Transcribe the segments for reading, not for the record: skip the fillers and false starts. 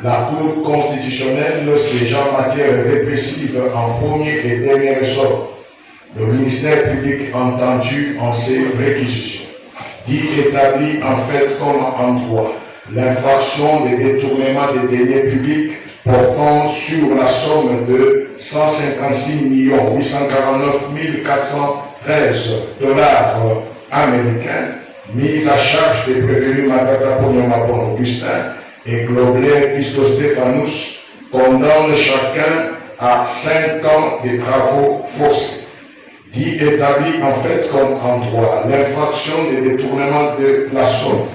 La Cour constitutionnelle siège en matière répressive en premier et dernier ressort. Le ministère public entendu en ces réquisitions dit établi en fait comme en droit l'infraction des détournements des deniers publics portant sur la somme de 156 849 413 dollars américains mise à charge des prévenus Matata Ponyamapon Augustin et Globler Christos Stéphanous condamne chacun à 5 ans de travaux forcés. Dit établi en fait comme en droit l'infraction des détournements de la somme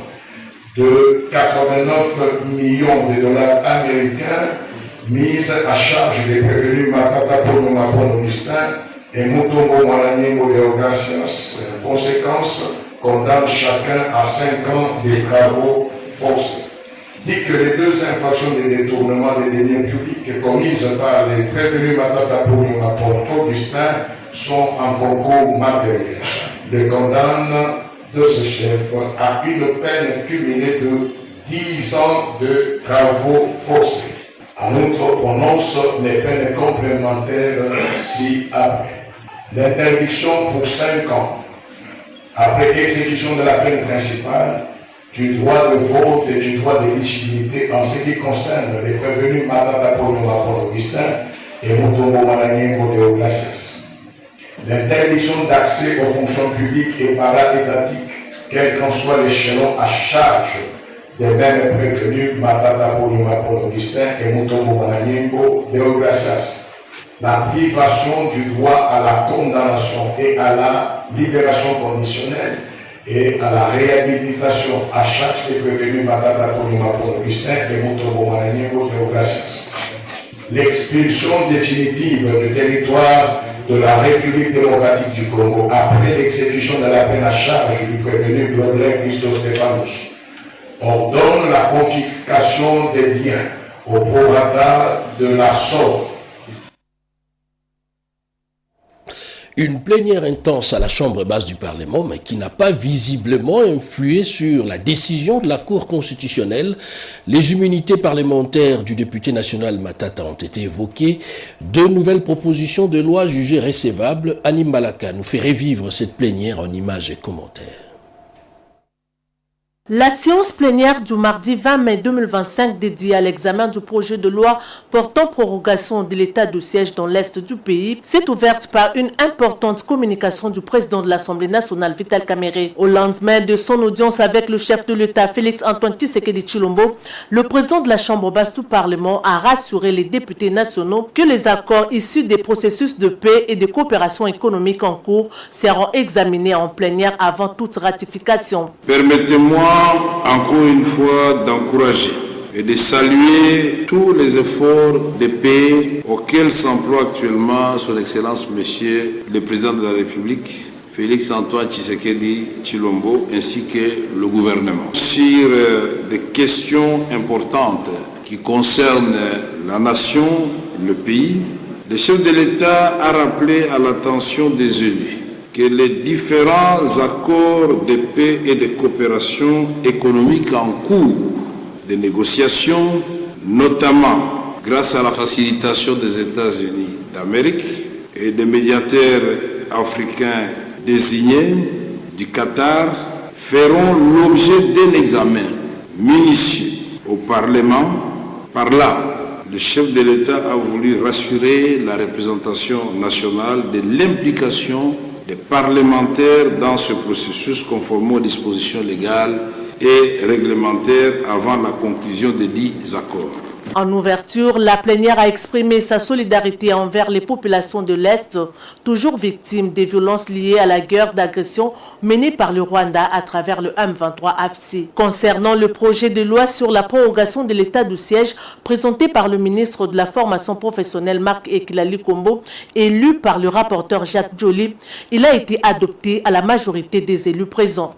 de 89 millions de dollars américains mise à charge des prévenus Matata Ponyamapon Augustin et Mutombo Mwananyembo Deogracias. Conséquence, condamne chacun à 5 ans de travaux forcés. Dit que les deux infractions de détournement des deniers publics commises par les prévenus Matata Ponyamapon Augustin sont en concours matériel. Le condamne de ce chef à une peine cumulée de 10 ans de travaux forcés. En outre, prononce les peines complémentaires ci-après. L'interdiction pour 5 ans, après exécution de la peine principale, du droit de vote et du droit d'éligibilité en ce qui concerne les prévenus Matata Ponyamapon Augustin et Mutombo Mwananyembo Deogracias. L'interdiction d'accès aux fonctions publiques et para-étatiques, quel qu'en soit l'échelon à charge des mêmes prévenus Matata Ponyamapon Augustin et Mutombo Mwananyembo Deogracias. La privation du droit à la condamnation et à la libération conditionnelle et à la réhabilitation à charge des prévenus Matata Ponyamapon Augustin et Mutombo Mwananyembo Deogracias. L'expulsion définitive du territoire de la République démocratique du Congo après l'exécution de la peine à charge du prévenu Globler Christos Stéphanous ordonne la confiscation des biens au prorata de la somme. Une plénière intense à la Chambre basse du Parlement, mais qui n'a pas visiblement influé sur la décision de la Cour constitutionnelle. Les immunités parlementaires du député national Matata ont été évoquées. 2 nouvelles propositions de loi jugées récevables. Annie Malaka nous fait revivre cette plénière en images et commentaires. La séance plénière du mardi 20 mai 2025 dédiée à l'examen du projet de loi portant prorogation de l'état de siège dans l'Est du pays s'est ouverte par une importante communication du président de l'Assemblée nationale Vital Kamerhe. Au lendemain de son audience avec le chef de l'État Félix Antoine Tshisekedi Tshilombo, le président de la Chambre basse du Parlement a rassuré les députés nationaux que les accords issus des processus de paix et de coopération économique en cours seront examinés en plénière avant toute ratification. Permettez-moi encore une fois d'encourager et de saluer tous les efforts de paix auxquels s'emploie actuellement son Excellence Monsieur le Président de la République, Félix Antoine Tshisekedi Tshilombo, ainsi que le gouvernement. Sur des questions importantes qui concernent la nation, le pays, le chef de l'État a rappelé à l'attention des élus que les différents accords de paix et de coopération économique en cours de négociation, notamment grâce à la facilitation des États-Unis d'Amérique et des médiateurs africains désignés du Qatar, feront l'objet d'un examen minutieux au Parlement. Par là, le chef de l'État a voulu rassurer la représentation nationale de l'implication des parlementaires dans ce processus conformément aux dispositions légales et réglementaires avant la conclusion des 10 accords. En ouverture, la plénière a exprimé sa solidarité envers les populations de l'Est, toujours victimes des violences liées à la guerre d'agression menée par le Rwanda à travers le M23 AFC. Concernant le projet de loi sur la prorogation de l'état de siège présenté par le ministre de la formation professionnelle Marc Ekilali Kombo, élu par le rapporteur Jacques Joly, il a été adopté à la majorité des élus présents.